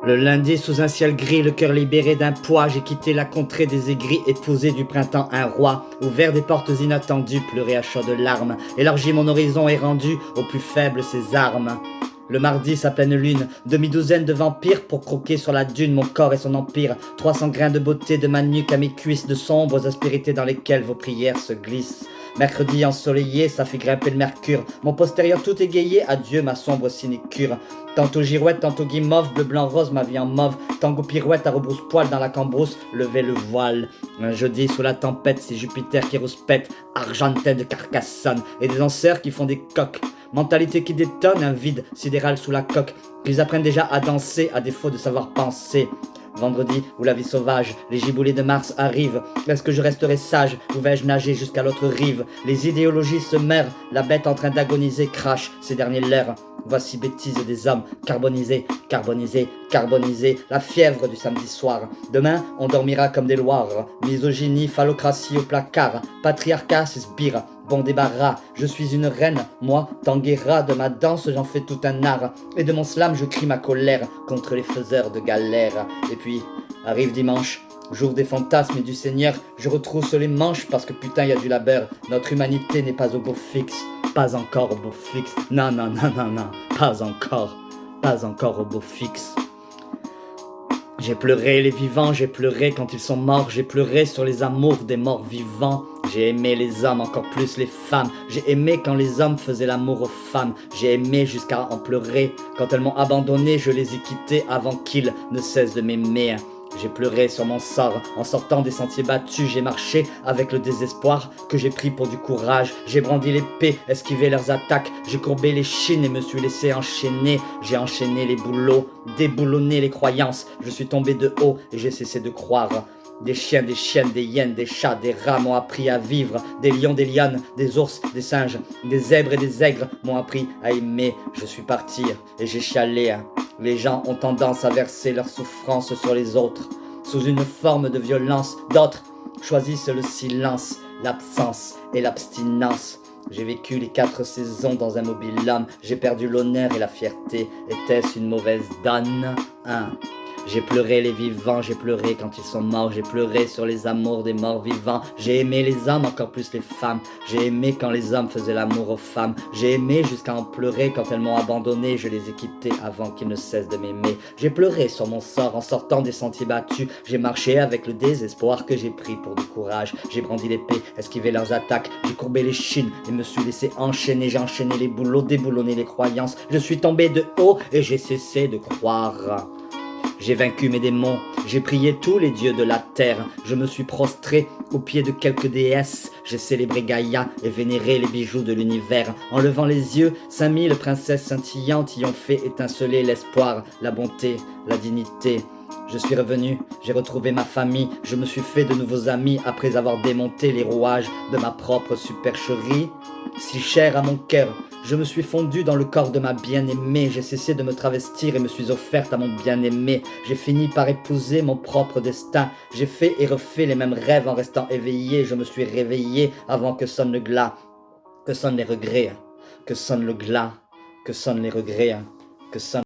Le lundi, sous un ciel gris, le cœur libéré d'un poids, j'ai quitté la contrée des aigris, épousé du printemps un roi, ouvert des portes inattendues, pleuré à chaudes larmes, élargi mon horizon et rendu aux plus faibles ses armes. Le mardi, sa pleine lune, demi-douzaine de vampires pour croquer sur la dune mon corps et son empire, 300 grains de beauté de ma nuque à mes cuisses, de sombres aspérités dans lesquelles vos prières se glissent. Mercredi ensoleillé, ça fait grimper le mercure, mon postérieur tout égayé, adieu ma sombre sinécure. Tantôt girouette, tantôt guimauve, bleu, blanc, rose, ma vie en mauve, tango pirouette à rebrousse-poil dans la cambrousse, levez le voile. Un jeudi sous la tempête, c'est Jupiter qui rouspète, argentin de Carcassonne, et des danseurs qui font des coques. Mentalité qui détonne, un vide sidéral sous la coque, qu'ils apprennent déjà à danser à défaut de savoir penser. Vendredi, où la vie sauvage, les giboulées de Mars arrivent. Est-ce que je resterai sage ou vais-je nager jusqu'à l'autre rive? Les idéologies se meurent, la bête en train d'agoniser crache ces derniers leurres. Voici bêtise des hommes, carbonisés, carbonisés, carbonisés, la fièvre du samedi soir. Demain, on dormira comme des loirs. Misogynie, phallocratie au placard, patriarcat, c'est sbire. Bon débarras, je suis une reine, moi, Tanguera, de ma danse j'en fais tout un art, et de mon slam je crie ma colère contre les faiseurs de galères. Et puis, arrive dimanche, jour des fantasmes et du Seigneur, je retrousse les manches parce que putain y a du labeur, notre humanité n'est pas au beau fixe, pas encore au beau fixe, non, non, non, non, non, pas encore au beau fixe. J'ai pleuré les vivants, j'ai pleuré quand ils sont morts, j'ai pleuré sur les amours des morts vivants. J'ai aimé les hommes, encore plus les femmes. J'ai aimé quand les hommes faisaient l'amour aux femmes. J'ai aimé jusqu'à en pleurer. Quand elles m'ont abandonné, je les ai quittés avant qu'ils ne cessent de m'aimer. J'ai pleuré sur mon sort, en sortant des sentiers battus, j'ai marché avec le désespoir que j'ai pris pour du courage. J'ai brandi l'épée, esquivé leurs attaques, j'ai courbé les chines et me suis laissé enchaîner. J'ai enchaîné les boulots, déboulonné les croyances, je suis tombé de haut et j'ai cessé de croire. Des chiens, des chiennes, des hyènes, des chats, des rats m'ont appris à vivre. Des lions, des lionnes, des ours, des singes, des zèbres et des aigres m'ont appris à aimer. Je suis parti et j'ai chialé. Les gens ont tendance à verser leur souffrance sur les autres, sous une forme de violence. D'autres choisissent le silence, l'absence et l'abstinence. J'ai vécu les 4 saisons dans un mobil-homme. J'ai perdu l'honneur et la fierté. Était-ce une mauvaise donne? J'ai pleuré les vivants, j'ai pleuré quand ils sont morts, j'ai pleuré sur les amours des morts vivants. J'ai aimé les hommes, encore plus les femmes. J'ai aimé quand les hommes faisaient l'amour aux femmes. J'ai aimé jusqu'à en pleurer quand elles m'ont abandonné, je les ai quittés avant qu'ils ne cessent de m'aimer. J'ai pleuré sur mon sort en sortant des sentiers battus. J'ai marché avec le désespoir que j'ai pris pour du courage. J'ai brandi l'épée, esquivé leurs attaques. J'ai courbé les chines et me suis laissé enchaîner. J'ai enchaîné les boulots, déboulonné les croyances. Je suis tombé de haut et j'ai cessé de croire. J'ai vaincu mes démons, j'ai prié tous les dieux de la terre, je me suis prostré aux pieds de quelques déesses, j'ai célébré Gaïa et vénéré les bijoux de l'univers. En levant les yeux, 5000 princesses scintillantes y ont fait étinceler l'espoir, la bonté, la dignité. Je suis revenu, j'ai retrouvé ma famille, je me suis fait de nouveaux amis après avoir démonté les rouages de ma propre supercherie. Si chère à mon cœur, je me suis fondu dans le corps de ma bien-aimée, j'ai cessé de me travestir et me suis offerte à mon bien-aimé. J'ai fini par épouser mon propre destin, j'ai fait et refait les mêmes rêves en restant éveillé. Je me suis réveillé avant que sonne le glas, que sonnent les regrets, que sonne le glas, que sonnent les regrets, que sonne